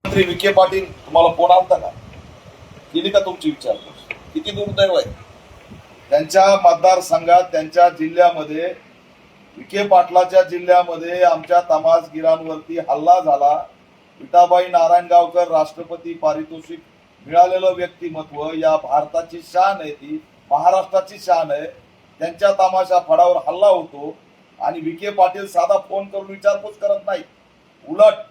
मंत्री विखे पाटील तुम्हाला फोन आलता का? केली का तुमची विचारपूस? किती दुर्दैव आहे त्यांच्या मतदारसंघात, त्यांच्या जिल्ह्यामध्ये, विखे पाटलाच्या जिल्ह्यामध्ये आमच्या तमासगिरांवरती हल्ला झाला. विठाबाई नारायणगावकर राष्ट्रपती पारितोषिक मिळालेलं व्यक्तिमत्व, या भारताची शान आहे, ती महाराष्ट्राची शान आहे. त्यांच्या तमाशा फडावर हल्ला होतो आणि विखे पाटील साधा फोन करून विचारपूस करत नाही. उलट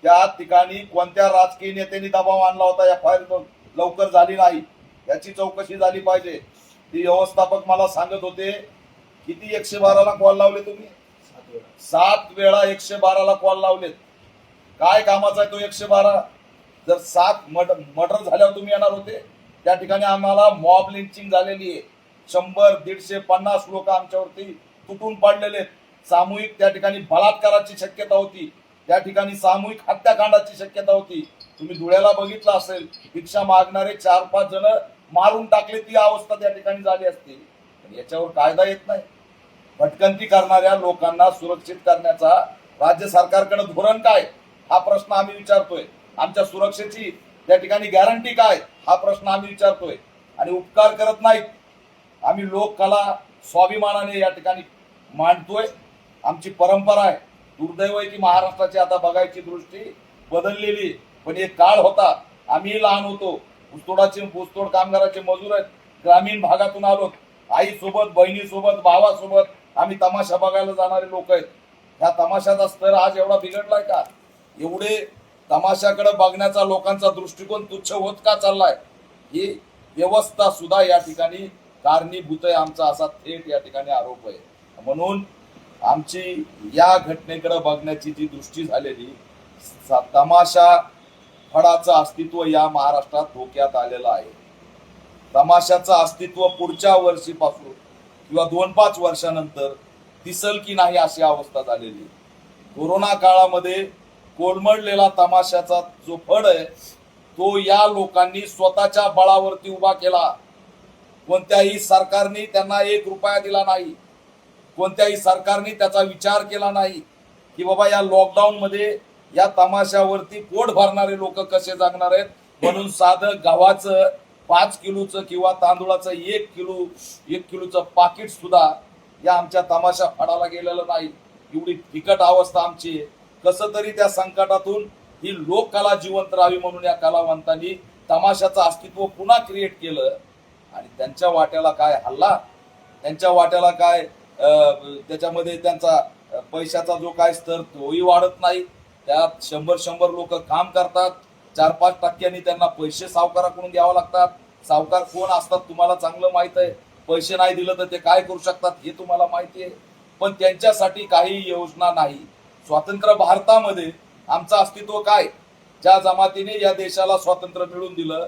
त्या ठिकाणी कोणत्या राजकीय नेत्यांनी दबाव आणला होता, एफआयआर लवकर झाली नाही, याची चौकशी झाली पाहिजे. ती व्यवस्थापक मला सांगत होते, किती 112ला कॉल लावले तुम्ही? 7 वेळा 112ला कॉल लावलेत. काय कामाचा आहे तो 112? जर 7 मर्डर झाल्यावर तुम्ही येणार होते. त्या ठिकाणी आम्हाला मॉब लिंचिंग झालेली आहे. 100, 150, 50 लोक आमच्यावरती तुटून पडलेले आहेत. सामूहिक त्या ठिकाणी बलात्काराची शक्यता होती, त्या ठिकाणी सामूहिक हत्याकांडाची शक्यता होती. तुम्ही धुळ्याला बघितलं असेल, भिक्षा मागणारे 4-5 जण मारून टाकले, ती अवस्था त्या ठिकाणी झाली असती. पण याच्यावर कायदा येत नाही. भटकंती करणाऱ्या लोकांना सुरक्षित करण्याचा राज्य सरकारकडे धोरण काय, हा प्रश्न आम्ही विचारतोय. आमच्या सुरक्षेची त्या ठिकाणी गॅरंटी काय, हा प्रश्न आम्ही विचारतोय. आणि उपकार करत नाहीत. आम्ही लोककला स्वाभिमानाने या ठिकाणी मांडतोय. आमची परंपरा आहे. दुर्दैव आहे की महाराष्ट्राची आता बघायची दृष्टी बदललेली. पण एक काळ होता, आम्ही लहान होतो, ऊसतोड कामगाराचे मजूर आहेत, ग्रामीण भागातून आलो, आई सोबत, बहिणी सोबत, भावासोबत आम्ही तमाशा बघायला जाणारे लोक आहेत. ह्या तमाशाचा स्तर आज एवढा बिघडलाय का? एवढे तमाशाकडे बघण्याचा लोकांचा दृष्टिकोन तुच्छ होत का चाललाय? ही व्यवस्था सुद्धा या ठिकाणी कारणीभूत आहे, आमचा असा थेट या ठिकाणी आरोप आहे. म्हणून आमची या घटनेकडे बघण्याची जी दृष्टी झालेली, तमाशा फडाचं अस्तित्व या महाराष्ट्रात धोक्यात आलेलं आहे. तमाशाचं अस्तित्व पुढच्या वर्षीपासून किंवा 2-5 वर्षानंतर दिसल की नाही अशी अवस्था झालेली. कोरोना काळामध्ये कोलमडलेला तमाशाचा जो फड आहे, तो या लोकांनी स्वतःच्या बळावरती उभा केला. कोणत्याही सरकारने त्यांना 1 रुपया दिला नाही. कोणत्याही सरकारने त्याचा विचार केला नाही की बाबा या लॉकडाऊन मध्ये या तमाशावरती पोट भरणारे लोक कसे जगणार आहेत. म्हणून साधं गव्हाचं 5 किलोचं किंवा तांदूळाचं 1 किलोचं पाकिट सुद्धा या आमच्या तमाशा फडाला गेलेलं नाही. एवढी बिकट अवस्था आमची. कसं तरी त्या संकटातून ही लोककला जिवंत राहावी म्हणून या कलावंतांनी तमाशाचं अस्तित्व पुन्हा क्रिएट केलं. आणि त्यांच्या वाट्याला काय हल्ला, त्यांच्या वाट्याला काय त्याच्यामध्ये त्यांचा पैशाचा जो काय स्तर तोही वाढत नाही. त्यात 100 लोक काम करतात. 4-5 टक्क्यांनी त्यांना पैसे सावकाराकडून घ्यावे लागतात. सावकार कोण असतात तुम्हाला चांगलं माहित आहे. पैसे नाही दिलं तर ते काय करू शकतात हे तुम्हाला माहिती आहे. पण त्यांच्यासाठी काही योजना नाही. स्वातंत्र्य भारतामध्ये आमचं अस्तित्व काय? ज्या जमातीने या देशाला स्वातंत्र्य मिळवून दिलं,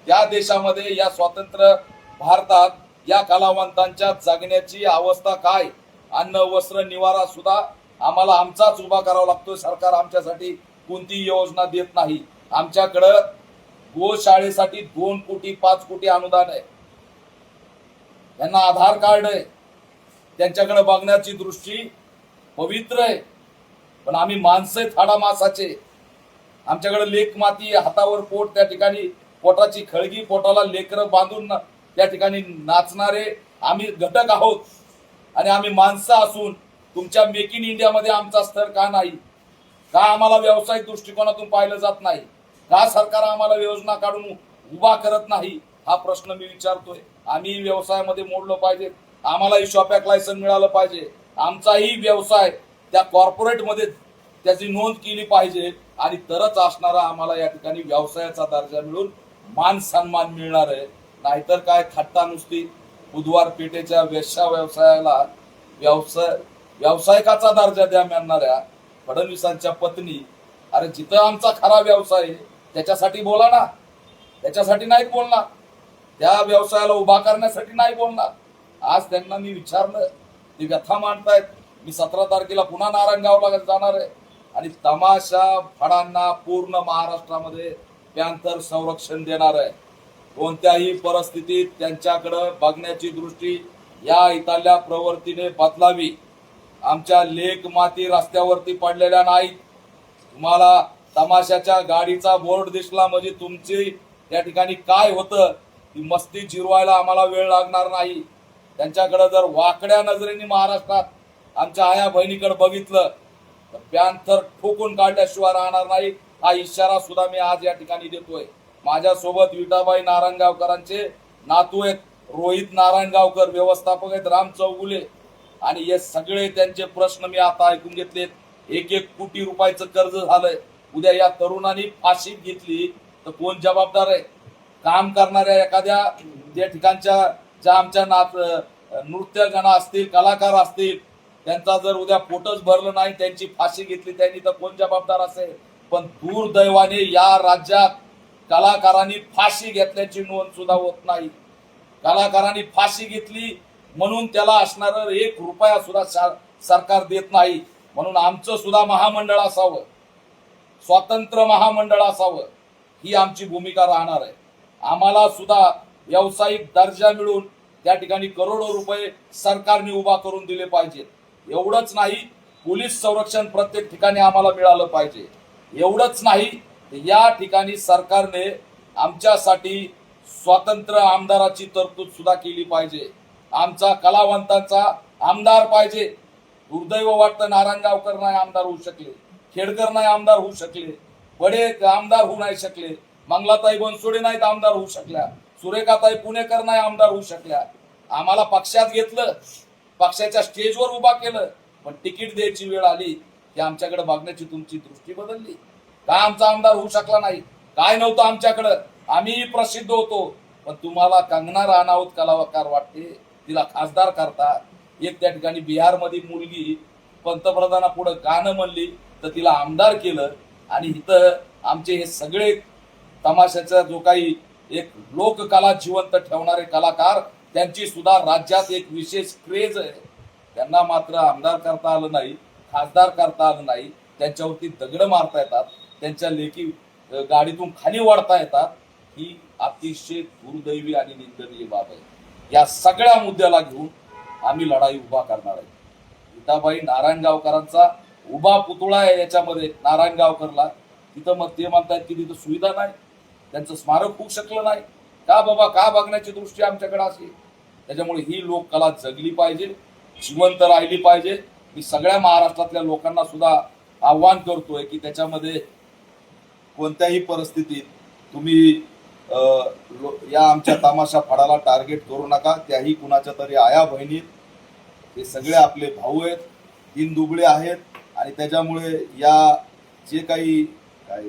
त्या देशामध्ये या स्वातंत्र्य भारतात या कलावंतांच्या जगण्याची अवस्था काय? अन्न, वस्त्र, निवारा सुद्धा आम्हाला आमचाच उभा करावा लागतोय. सरकार आमच्यासाठी कोणतीही योजना देत नाही. आमच्याकडं गोशाळेसाठी 2 कोटी 5 कोटी अनुदान आहे. त्यांना आधार कार्ड आहे. त्यांच्याकडे बघण्याची दृष्टी पवित्र आहे. पण आम्ही माणसं थाडा मासाचे. आमच्याकडे लेक माती, हातावर पोट, त्या ठिकाणी पोटाची खळगी, पोटाला लेकरं बांधून त्या ठिकाणी नाचणारे आम्ही घटक आहोत. आणि आम्ही माणसं असून तुमच्या मेक इन इंडियामध्ये आमचा स्तर का नाही? का आम्हाला व्यावसायिक दृष्टिकोनातून पाहिलं जात नाही? का सरकार आम्हाला योजना काढून उभा करत नाही? हा प्रश्न मी विचारतोय. आम्ही व्यवसायामध्ये मोडलो पाहिजे. आम्हालाही शॉपॅक लायसन मिळालं पाहिजे. आमचाही व्यवसाय त्या कॉर्पोरेटमध्ये त्याची नोंद केली पाहिजे. आणि तरच असणारा आम्हाला या ठिकाणी व्यवसायाचा दर्जा मिळून मान सन्मान मिळणार आहे. नाहीतर काय थट्टा नुसती. बुधवार पेठेच्या वेश्या व्यवसायाला व्यावसायिकाचा दर्जा द्या म्हणणाऱ्या फडणवीसांच्या पत्नी, अरे जिथं आमचा खरा व्यवसाय आहे त्याच्यासाठी बोला ना. त्याच्यासाठी नाही बोलणार. त्या व्यवसायाला उभा करण्यासाठी नाही बोलणार. आज त्यांना मी विचारलं, ते व्यथा मांडतायत. मी 17 तारखेला पुन्हा नारायणगावला जाणार आहे आणि तमाशा फडांना पूर्ण महाराष्ट्रामध्ये पॅन्थर संरक्षण देणार आहे. कोणत्याही परिस्थितीत त्यांच्याकडे बघण्याची दृष्टी या इथल्या प्रवृत्तीने बदलावी. आमच्या लेक माती रस्त्यावरती पडलेल्या नाहीत. तुम्हाला तमाशाच्या गाडीचा बोर्ड दिसला म्हणजे तुमची त्या ठिकाणी काय होतं ती मस्ती जिरवायला आम्हाला वेळ लागणार नाही. त्यांच्याकडे जर वाकड्या नजरेने महाराष्ट्रात आमच्या आया बहिणीकडे बघितलं तर पॅन्थर ठोकून काढल्याशिवाय राहणार नाही. हा इशारा सुद्धा मी आज या ठिकाणी देतोय. माझ्यासोबत विठाबाई नारायणगावकरांचे नातू आहेत, रोहित नारायणगावकर व्यवस्थापक आहेत, राम चौगुले, आणि हे सगळे त्यांचे प्रश्न मी आता ऐकून घेतलेत. 1-1 कोटी रुपयाचं कर्ज झालंय. उद्या या तरुणांनी फाशी घेतली तर कोण जबाबदार आहे? काम करणाऱ्या एखाद्या त्या ठिकाणच्या ज्या आमच्या नृत्यगणा असतील, कलाकार असतील, त्यांचा जर उद्या पोटच भरलं नाही, त्यांची फाशी घेतली त्यांनी, तर कोण जबाबदार असेल? पण दुर्दैवाने या राज्यात कलाकारांनी फाशी घेतल्याची नोंद सुद्धा होत नाही. कलाकारांनी फाशी घेतली म्हणून त्याला असणार 1 रुपया सुद्धा सरकार देत नाही. म्हणून आमचं सुद्धा महामंडळ असावं, स्वतंत्र महामंडळ असावं, ही आमची भूमिका राहणार आहे. आम्हाला सुद्धा व्यावसायिक दर्जा मिळून त्या ठिकाणी करोडो रुपये सरकारने उभा करून दिले पाहिजेत. एवढंच नाही, पोलीस संरक्षण प्रत्येक ठिकाणी आम्हाला मिळालं पाहिजे. एवढंच नाही, या ठिकाणी सरकारने आमच्यासाठी स्वतंत्र आमदाराची तरतूद सुद्धा केली पाहिजे. आमचा कलावंतांचा आमदार पाहिजे. दुर्दैव वाटतं नारायणगावकर नाही आमदार होऊ शकले, खेडकर नाही आमदार होऊ शकले, बडे आमदार होऊ नाही शकले, मंगलाताई बनसोडे नाहीत आमदार होऊ शकल्या, सुरेखाताई पुणेकर नाही आमदार होऊ शकल्या. आम्हाला पक्षात घेतलं, पक्षाच्या स्टेजवर उभा केलं, पण तिकीट द्यायची वेळ आली की आमच्याकडे बघण्याची तुमची दृष्टी बदलली. का आमचा आमदार होऊ शकला नाही? काय नव्हतं आमच्याकडं? आम्ही प्रसिद्ध होतो, पण तुम्हाला कंगना राणावत कलाकार वाटते, तिला खासदार करता. एक त्या ठिकाणी बिहारमध्ये मुलगी पंतप्रधानापुढे गाणं म्हणली तर तिला आमदार केलं. आणि इथं आमचे हे सगळे तमाशाचा जो काही एक लोककला जिवंत ठेवणारे कलाकार, त्यांची सुद्धा राज्यात एक विशेष क्रेज आहे. त्यांना मात्र आमदार करता आलं नाही, खासदार करता आलं नाही. त्यांच्यावरती दगड मारता येतात, त्यांच्या लेखी गाडीतून खाली वाढता येतात. ही अतिशय दुर्दैवी आणि निंदनीय बाब आहे. या सगळ्या मुद्द्याला घेऊन आम्ही लढाई उभा करणार आहे. विठाबाई नारायणगावकरांचा उभा पुतळा आहे याच्यामध्ये नारायणगावकरला. तिथं मग ते म्हणतात की तिथं सुविधा नाही, त्यांचं स्मारक होऊ शकलं नाही. का बाबा, का बघण्याची दृष्टी आमच्याकडे असेल? त्याच्यामुळे ही लोककला जगली पाहिजे, जिवंत राहिली पाहिजे. मी सगळ्या महाराष्ट्रातल्या लोकांना सुद्धा आव्हान करतोय की त्याच्यामध्ये कोणत्याही परिस्थितीत तुम्ही या आमच्या तमाशा फडाला टार्गेट करू नका. त्याही कुणाच्या तरी आया बहिणी, हे सगळे आपले भाऊ आहेत, तीन दुबळे आहेत. आणि त्याच्यामुळे या जे काही काय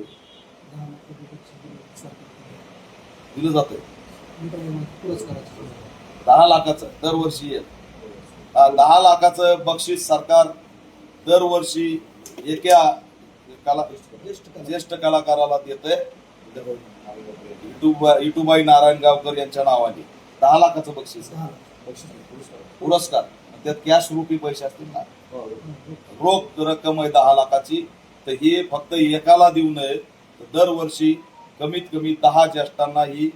दिलं जातंय 10 लाखाचं दरवर्षी येत, 10 लाखाचं बक्षीस सरकार दरवर्षी एका ज्येष्ठ कलाकाराला देतंय. विठूबाई नारायणगावकर यांच्या नावाने 10 लाखाचं बक्षीस, पुरस्कार. त्यात कॅश रुपी पैसे असतील ना, रोख रक्कम आहे 10 लाखाची. तर हे फक्त एकाला देऊ नये, तर दरवर्षी कमीत कमी 10 ज्येष्ठांना, ही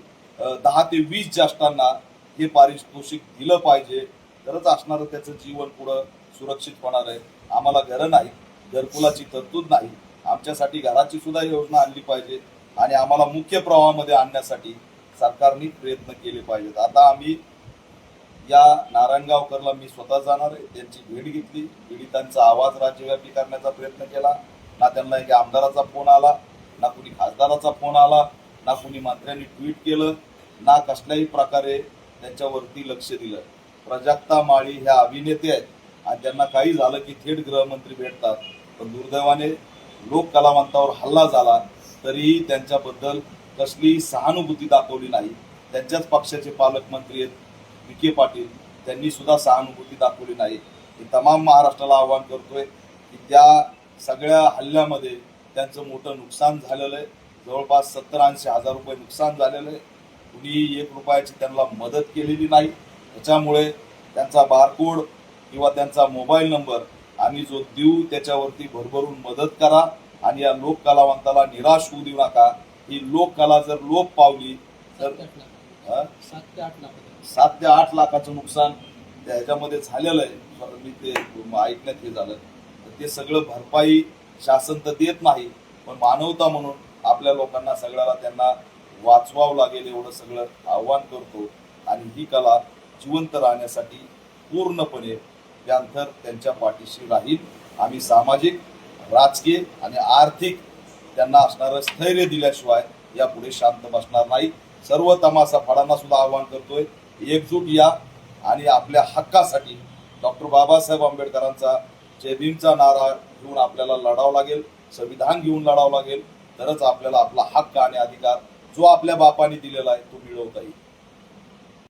10 ते 20 ज्येष्ठांना हे पारितोषिक दिलं पाहिजे. तरच असणारं त्याचं जीवन पुढं सुरक्षित होणार आहे. आम्हाला घरं नाही, घरकुलाची तरतूद नाही. आमच्यासाठी घराची सुद्धा योजना आणली पाहिजे आणि आम्हाला मुख्य प्रवाहामध्ये आणण्यासाठी सरकारने प्रयत्न केले पाहिजेत. आता आम्ही या नारायणगावकरला मी स्वतः जाणार आहे, त्यांची भेट घेतली, पीडितांचा आवाज राज्यव्यापी करण्याचा प्रयत्न केला. ना त्यांना एक आमदाराचा फोन आला, ना कुणी खासदाराचा फोन आला, ना कुणी मंत्र्यांनी ट्विट केलं, ना कसल्याही प्रकारे त्यांच्यावरती लक्ष दिलं. प्राजक्ता माळी ह्या अभिनेते आहेत आणि त्यांना काही झालं की थेट गृहमंत्री भेटतात. पण दुर्दैवाने लोक कलावंतावर हल्ला झाला तरीही त्यांच्याबद्दल कसलीही सहानुभूती दाखवली नाही. त्यांच्याच पक्षाचे पालकमंत्री आहेत विखे पाटील, त्यांनी सुद्धा सहानुभूती दाखवली नाही. मी तमाम महाराष्ट्राला आवाहन करतोय की त्या सगळ्या हल्ल्यामध्ये त्यांचं मोठं नुकसान झालेलं आहे. जवळपास 70-80 हजार रुपये नुकसान झालेलं आहे. कुणी 1 रुपयाची त्यांना मदत केलेली नाही. त्याच्यामुळे त्यांचा बारकोड किंवा त्यांचा मोबाईल नंबर आम्ही जो देऊ त्याच्यावरती भरभरून मदत करा आणि या लोक कलावंताला निराश होऊ देऊ नका. ही लोककला जर लोप पावली तर 7 ते 8 लाखाचं नुकसान त्याच्यामध्ये झालेलं आहे. मी ते ऐकण्यात हे झालं. ते सगळं भरपाई शासन तर देत नाही, पण मानवता म्हणून आपल्या लोकांना सगळ्याला त्यांना वाचवावं लागेल एवढं सगळं आव्हान करतो आणि ही कला जिवंत राहण्यासाठी पूर्णपणे पॅन्थर त्यांच्या पाठीशी राहील. आम्ही सामाजिक, राजकीय आणि आर्थिक त्यांना असणारं स्थैर्य दिल्याशिवाय यापुढे शांत बसणार नाही. सर्व तमाशा फळांना सुद्धा आवाहन करतोय, एकजूट या आणि आपल्या हक्कासाठी डॉक्टर बाबासाहेब आंबेडकरांचा जय भीमचा नारा घेऊन आपल्याला लढावं लागेल, संविधान घेऊन लढावं लागेल, तरच आपल्याला आपला हक्क आणि अधिकार जो आपल्या बापाने दिलेला आहे तो मिळवता येईल.